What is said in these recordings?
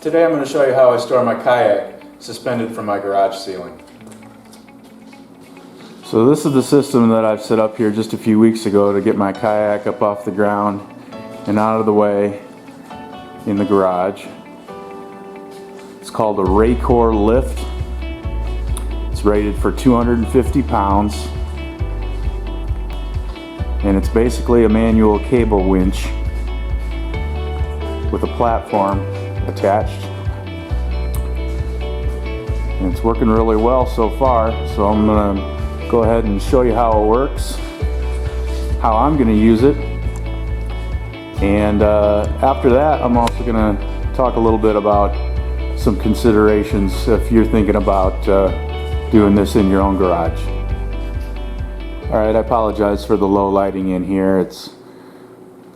Today I'm going to show you how I store my kayak suspended from my garage ceiling. So this is the system that I've set up here just a few weeks ago to get my kayak up off the ground and out of the way in the garage. It's called a Racor lift. It's rated for 250 pounds and it's basically a manual cable winch with a platform attached. And it's working really well so far, so I'm going to go ahead and show you how it works, how I'm going to use it, and after that I'm also going to talk a little bit about some considerations if you're thinking about doing this in your own garage. Alright, I apologize for the low lighting in here. It's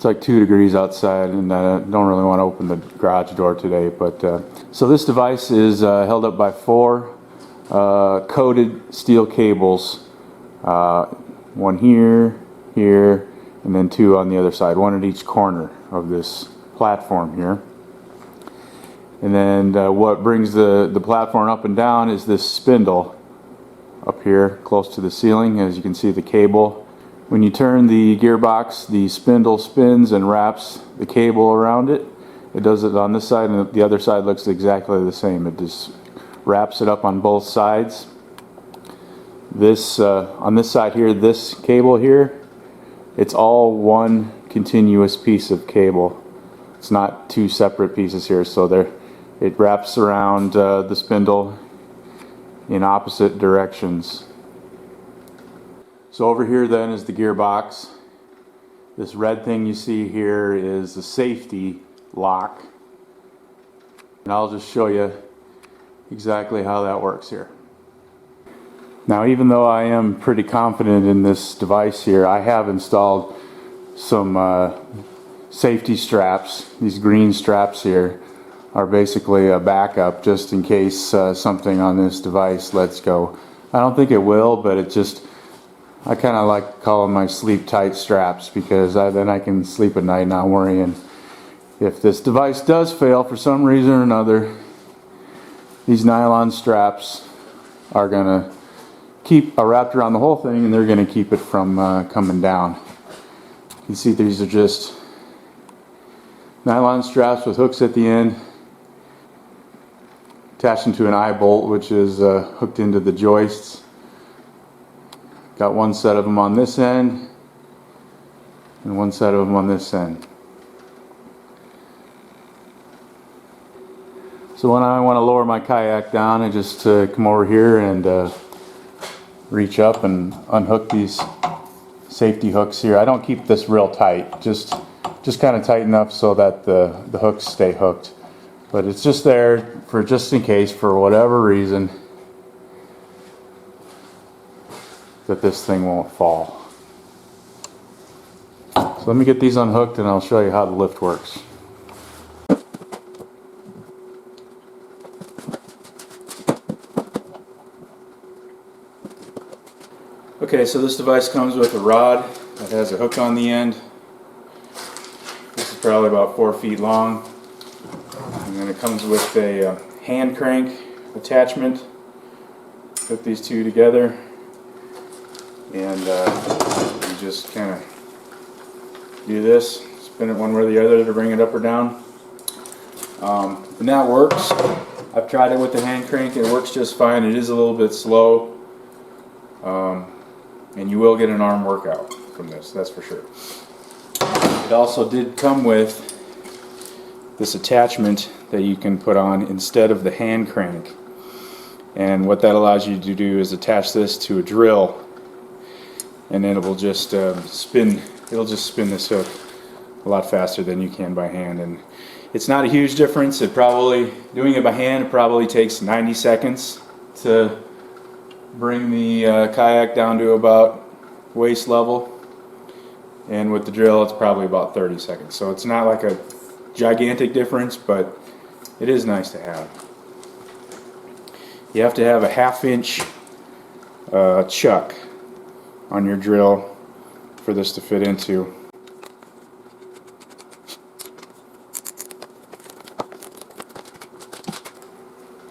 like 2 degrees outside and I don't really want to open the garage door today, but so this device is held up by 4 coated steel cables. One here, here, and then 2 on the other side, 1 at each corner of this platform here. And then what brings the platform up and down is this spindle up here close to the ceiling. As you can see, the cable. When you turn the gearbox, the spindle spins and wraps the cable around it. It does it on this side, and the other side looks exactly the same. It just wraps it up on both sides. This on this side here, this cable here, it's all one continuous piece of cable. It's not 2 separate pieces here, so it wraps around the spindle in opposite directions. So over here then is the gearbox. This red thing you see here is the safety lock, and I'll just show you exactly how that works here. Now, even though I am pretty confident in this device here, I have installed some safety straps. These green straps here are basically a backup just in case something on this device lets go. I don't think it will, but it just, I kind of like to call them my sleep tight straps, because then I can sleep at night not worrying. If this device does fail for some reason or another, these nylon straps are gonna keep wrapped around the whole thing, and they're going to keep it from coming down. You can see these are just nylon straps with hooks at the end, attached into an eye bolt, which is hooked into the joists. Got one set of them on this end and one set of them on this end. So when I want to lower my kayak down, I just come over here and reach up and unhook these safety hooks here. I don't keep this real tight, just kind of tight enough so that the hooks stay hooked. But it's just there for just in case, for whatever reason, that this thing won't fall. So let me get these unhooked and I'll show you how the lift works. Okay, so this device comes with a rod that has a hook on the end. This is probably about 4 feet long. And then it comes with a hand crank attachment. Put these 2 together and you just kind of do this, spin it one way or the other to bring it up or down. And that works. I've tried it with the hand crank, it works just fine. It is a little bit slow. And you will get an arm workout from this, that's for sure. It also did come with this attachment that you can put on instead of the hand crank. And what that allows you to do is attach this to a drill, and then it will just spin this hook a lot faster than you can by hand. And it's not a huge difference. Doing it by hand, it probably takes 90 seconds to bring the kayak down to about waist level, and with the drill it's probably about 30 seconds. So it's not like a gigantic difference, but it is nice to have. You have to have a 1/2 inch chuck on your drill for this to fit into.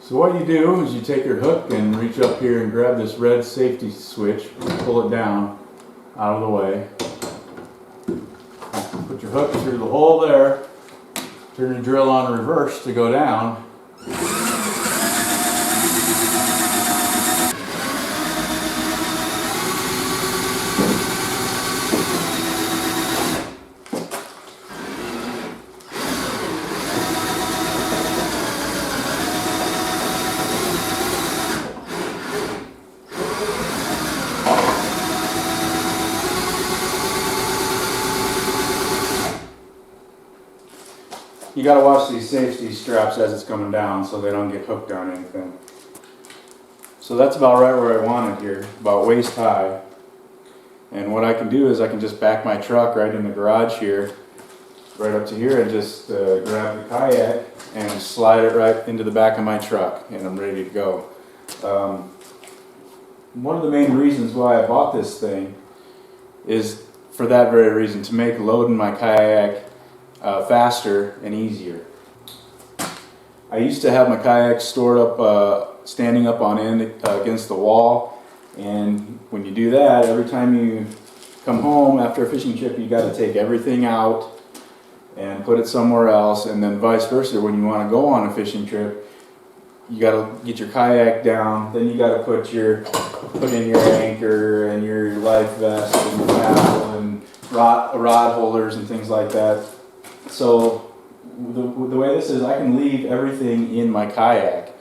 So what you do is you take your hook and reach up here and grab this red safety switch, pull it down out of the way. Put your hook through the hole there, turn the drill on reverse to go down. You gotta watch these safety straps as it's coming down so they don't get hooked on anything. So that's about right where I want it here, about waist high. And what I can do is I can just back my truck right in the garage here, right up to here, and just grab the kayak and slide it right into the back of my truck, and I'm ready to go. One of the main reasons why I bought this thing is for that very reason, to make loading my kayak faster and easier. I used to have my kayak stored up, standing up on end against the wall, and when you do that, every time you come home after a fishing trip, you got to take everything out and put it somewhere else, and then vice versa. When you want to go on a fishing trip, you got to get your kayak down, then you got to put in your anchor and your life vest and your paddle and rod holders and things like that. So the way this is, I can leave everything in my kayak.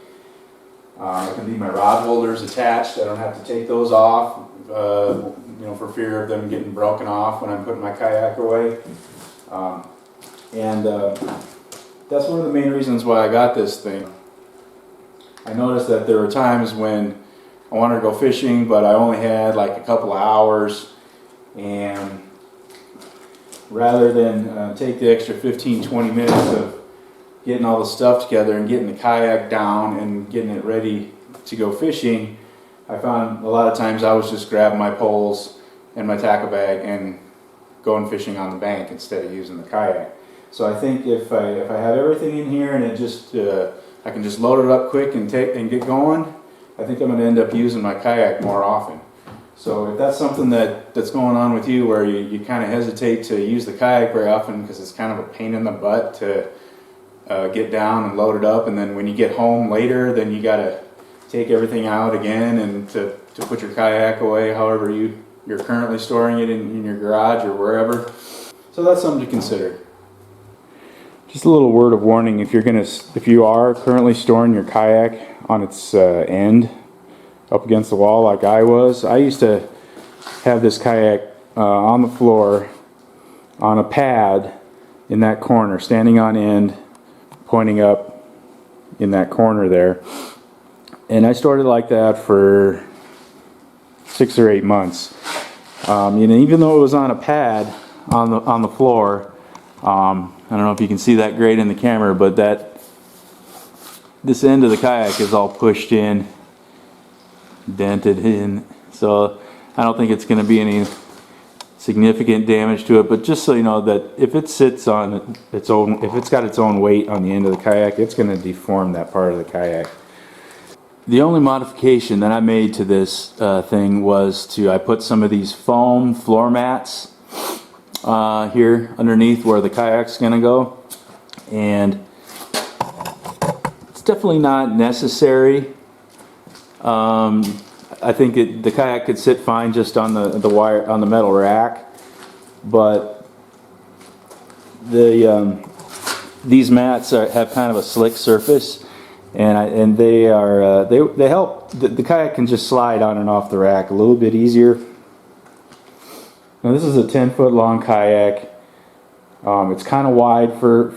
I can leave my rod holders attached. I don't have to take those off, for fear of them getting broken off when I'm putting my kayak away. That's one of the main reasons why I got this thing. I noticed that there were times when I wanted to go fishing, but I only had like a couple of hours, and rather than take the extra 15-20 minutes of getting all the stuff together and getting the kayak down and getting it ready to go fishing, I found a lot of times I was just grabbing my poles and my tackle bag and going fishing on the bank instead of using the kayak. So I think if I have everything in here and it just I can just load it up quick and get going, I think I'm going to end up using my kayak more often. So if that's something that's going on with you, where you kind of hesitate to use the kayak very often because it's kind of a pain in the butt to get down and load it up, and then when you get home later, then you got to take everything out again and to put your kayak away, however you're currently storing it in your garage or wherever. So that's something to consider. Just a little word of warning: if you are currently storing your kayak on its end up against the wall like I was, I used to have this kayak on the floor on a pad in that corner, standing on end, pointing up in that corner there. And I stored it like that for 6 or 8 months. Even though it was on a pad on the floor, I don't know if you can see that great in the camera, but this end of the kayak is all pushed in, dented in, so I don't think it's going to be any significant damage to it. But just so you know, that if it sits on its own, if it's got its own weight on the end of the kayak, it's going to deform that part of the kayak. The only modification that I made to this thing was I put some of these foam floor mats here underneath where the kayak's going to go, and it's definitely not necessary. I think the kayak could sit fine just on the wire, on the metal rack, but these mats have kind of a slick surface, and they help. The kayak can just slide on and off the rack a little bit easier. Now this is a 10-foot long kayak. It's kind of wide for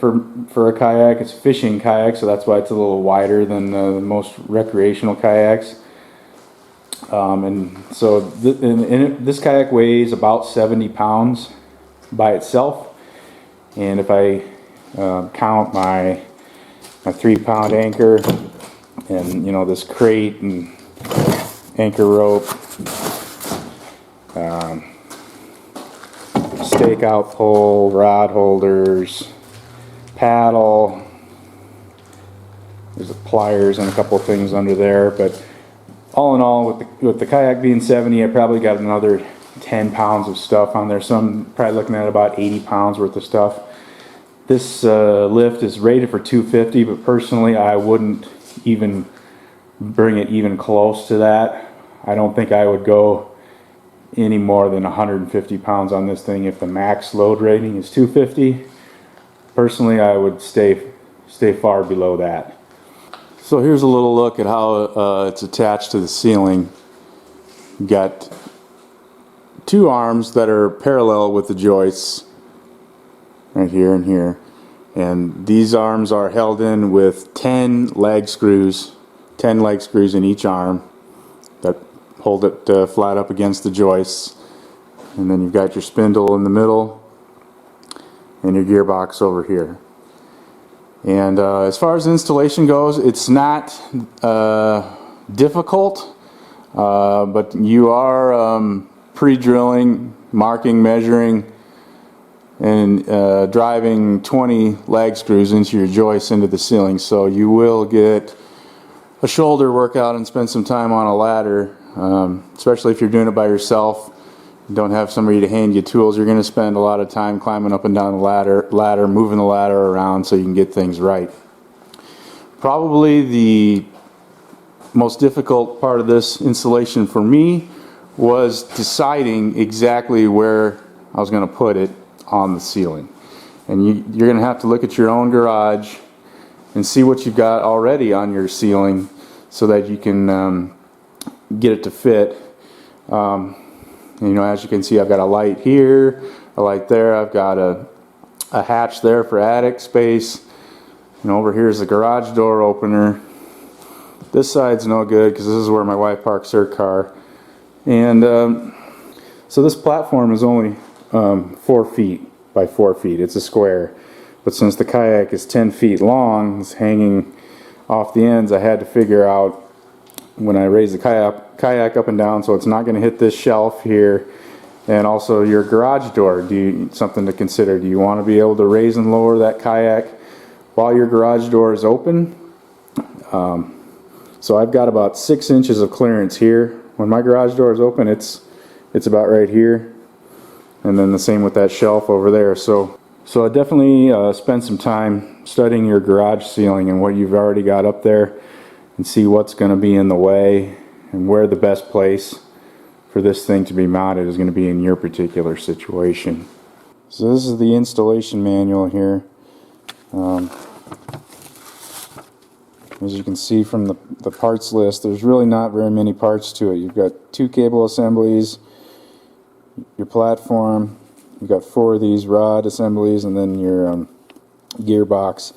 a kayak. It's a fishing kayak, so that's why it's a little wider than most recreational kayaks. This kayak weighs about 70 pounds by itself, and if I count my 3-pound anchor and this crate and anchor rope, stakeout pole, rod holders, paddle, There's pliers and a couple of things under there, but all in all, with the kayak being 70, I probably got another 10 pounds of stuff on there. So I'm probably looking at about 80 pounds worth of stuff. This lift is rated for 250, but personally I wouldn't even bring it even close to that. I don't think I would go any more than 150 pounds on this thing if the max load rating is 250. Personally, I would stay far below that. So here's a little look at how it's attached to the ceiling. You've got two arms that are parallel with the joists, right here and here. And these arms are held in with 10 leg screws in each arm that hold it flat up against the joists. And then you've got your spindle in the middle and your gearbox over here. And as far as installation goes, it's not difficult, but you are pre-drilling, marking, measuring, and driving 20 lag screws into your joists into the ceiling. So you will get a shoulder workout and spend some time on a ladder, especially if you're doing it by yourself. You don't have somebody to hand you tools. You're going to spend a lot of time climbing up and down the ladder, moving the ladder around so you can get things right. Probably the most difficult part of this installation for me was deciding exactly where I was going to put it on the ceiling. And you're going to have to look at your own garage and see what you've got already on your ceiling so that you can get it to fit. You know, as you can see, I've got a light here, a light there. I've got a hatch there for attic space. And over here is the garage door opener. This side's no good because this is where my wife parks her car. And so this platform is only 4 feet by 4 feet. It's a square. But since the kayak is 10 feet long, it's hanging off the ends, I had to figure out when I raise the kayak up and down so it's not going to hit this shelf here. And also your garage door, something to consider. Do you want to be able to raise and lower that kayak while your garage door is open? So I've got about 6 inches of clearance here. When my garage door is open, it's about right here. And then the same with that shelf over there. So I definitely spend some time studying your garage ceiling and what you've already got up there, and see what's going to be in the way and where the best place for this thing to be mounted is going to be in your particular situation. So this is the installation manual here. As you can see from the parts list, there's really not very many parts to it. You've got 2 cable assemblies, your platform, you've got 4 of these rod assemblies, and then your gearbox,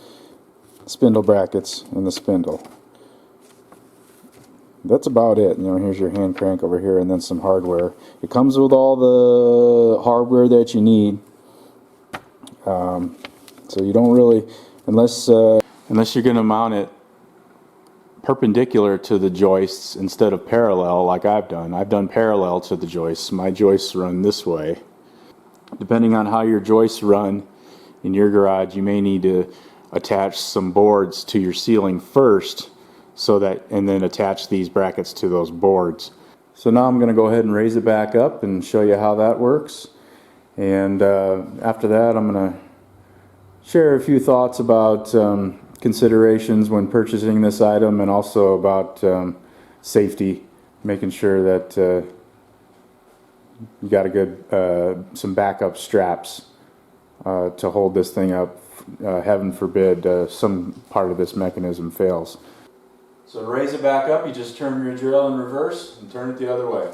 spindle brackets, and the spindle. That's about it. You know, here's your hand crank over here, and then some hardware. It comes with all the hardware that you need. So you don't really, unless you're going to mount it perpendicular to the joists instead of parallel like I've done. I've done parallel to the joists. My joists run this way. Depending on how your joists run in your garage, you may need to attach some boards to your ceiling first, and then attach these brackets to those boards. So now I'm going to go ahead and raise it back up and show you how that works. And after that, I'm going to share a few thoughts about considerations when purchasing this item, and also about safety, making sure that you got a good some backup straps to hold this thing up. Heaven forbid some part of this mechanism fails. So to raise it back up, you just turn your drill in reverse and turn it the other way.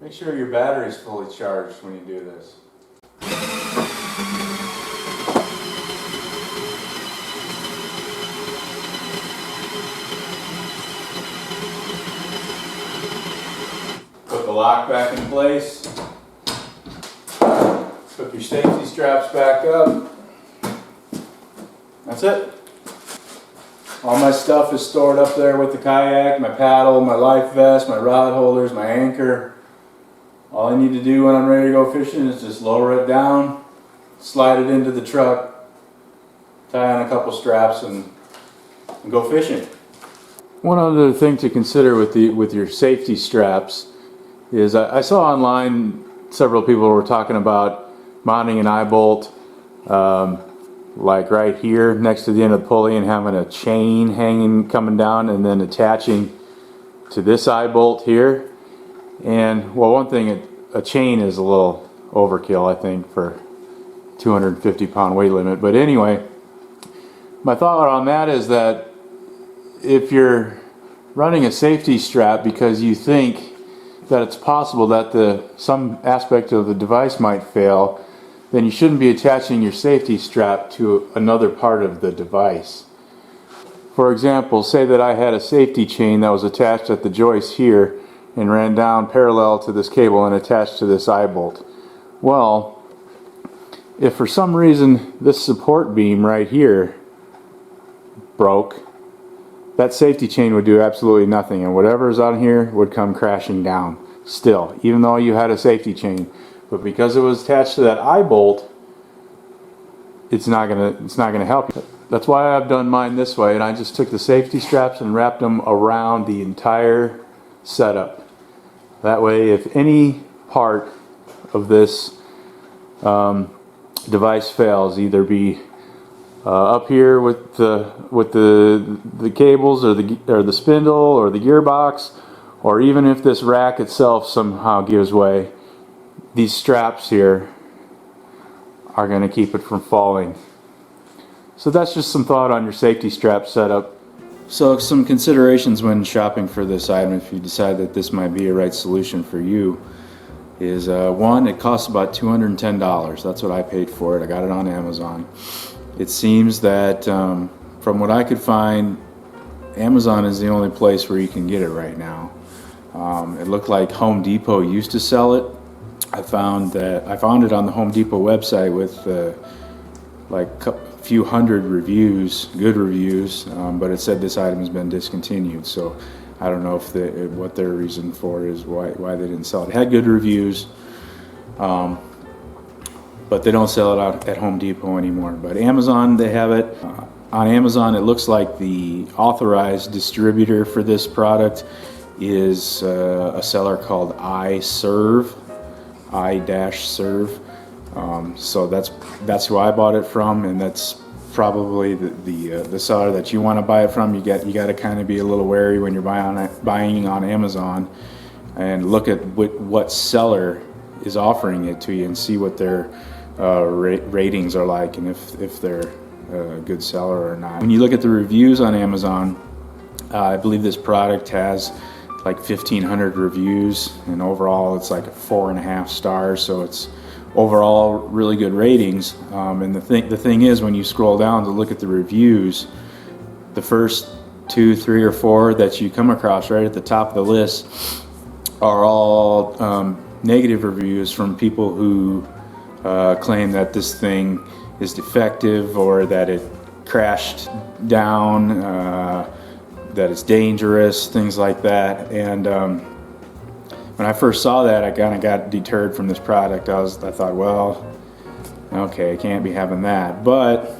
Make sure your battery is fully charged when you do this. Put the lock back in place. Put your safety straps back up. That's it. All my stuff is stored up there with the kayak, my paddle, my life vest, my rod holders, my anchor. All I need to do when I'm ready to go fishing is just lower it down, slide it into the truck, tie on a couple straps, and go fishing. One other thing to consider with your safety straps is I saw online several people were talking about mounting an eye bolt like right here next to the end of the pulley and having a chain hanging coming down and then attaching to this eye bolt here. And well, one thing, a chain is a little overkill, I think, for 250-pound weight limit. But anyway, my thought on that is that if you're running a safety strap because you think that it's possible that some aspect of the device might fail, then you shouldn't be attaching your safety strap to another part of the device. For example, say that I had a safety chain that was attached at the joist here and ran down parallel to this cable and attached to this eye bolt. Well, if for some reason this support beam right here broke, that safety chain would do absolutely nothing, and whatever's on here would come crashing down still, even though you had a safety chain. But because it was attached to that eye bolt, it's not gonna help you. That's why I've done mine this way, and I just took the safety straps and wrapped them around the entire setup. That way, if any part of this device fails, either be up here with the cables or the spindle or the gearbox, or even if this rack itself somehow gives way, these straps here are going to keep it from falling. So that's just some thought on your safety strap setup. So some considerations when shopping for this item, if you decide that this might be a right solution for you, is one, it costs about $210. That's what I paid for it. I got it on Amazon. It seems that from what I could find, Amazon is the only place where you can get it right now. It looked like Home Depot used to sell it. I found it on the Home Depot website with like a few hundred reviews, good reviews, but it said this item has been discontinued. So I don't know if what their reason for is why they didn't sell it. It had good reviews, but they don't sell it out at Home Depot anymore. But Amazon, they have it. On Amazon, it looks like the authorized distributor for this product is a seller called iServe. So that's who I bought it from, and that's probably the seller that you want to buy it from. You got to kind of be a little wary when you're buying on Amazon, and look at what seller is offering it to you and see what their ratings are like, and if they're a good seller or not. When you look at the reviews on Amazon, I believe this product has like 1,500 reviews, and overall it's like 4.5 stars, so it's overall really good ratings. And the thing is, when you scroll down to look at the reviews, the first 2, 3, or 4 that you come across right at the top of the list are all negative reviews from people who claim that this thing is defective, or that it crashed down, that it's dangerous, things like that. And when I first saw that, I kind of got deterred from this product. I thought, well, okay, I can't be having that. But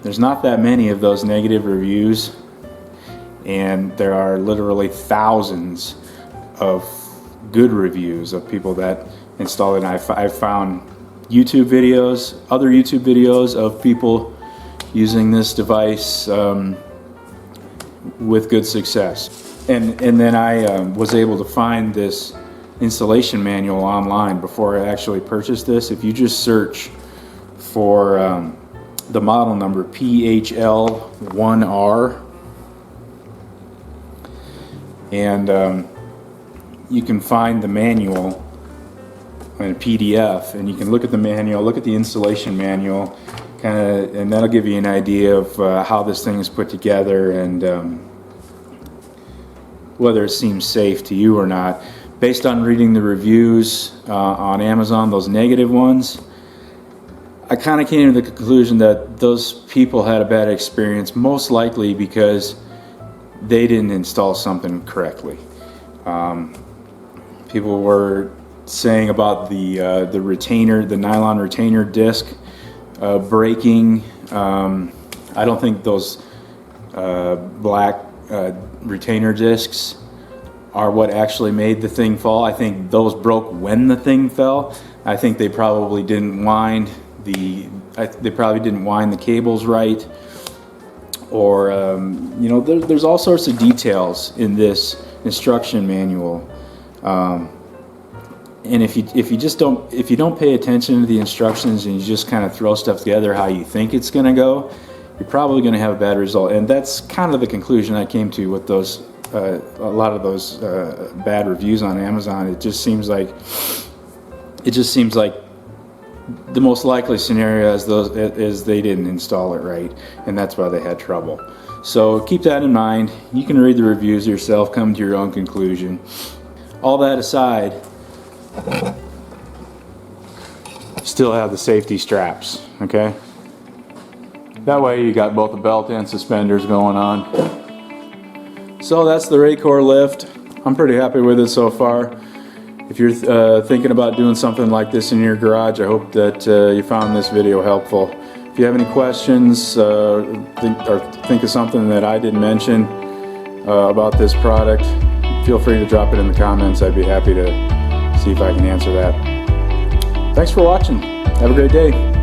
there's not that many of those negative reviews, and there are literally thousands of good reviews of people that installed it. And I found YouTube videos, other YouTube videos of people using this device with good success. And then I was able to find this installation manual online before I actually purchased this. If you just search for the model number PHL-1R, and you can find the manual in a PDF, and you can look at the manual, look at the installation manual, and that'll give you an idea of how this thing is put together, and whether it seems safe to you or not. Based on reading the reviews on Amazon, those negative ones, I kind of came to the conclusion that those people had a bad experience, most likely because they didn't install something correctly. People were saying about the retainer, the nylon retainer disc breaking. I don't think those black retainer discs are what actually made the thing fall. I think those broke when the thing fell. I think they probably didn't wind the cables right, or you know, there's all sorts of details in this instruction manual. And if you don't pay attention to the instructions and you just kind of throw stuff together how you think it's going to go, you're probably going to have a bad result. And that's kind of the conclusion I came to with those a lot of those bad reviews on Amazon. It just seems like the most likely scenario is they didn't install it right, and that's why they had trouble. So keep that in mind. You can read the reviews yourself, come to your own conclusion. All that aside, still have the safety straps, okay? That way you got both the belt and suspenders going on. So that's the Racor lift. I'm pretty happy with it so far. If you're thinking about doing something like this in your garage, I hope that you found this video helpful. If you have any questions or think of something that I didn't mention about this product, feel free to drop it in the comments. I'd be happy to see if I can answer that. Thanks for watching. Have a great day.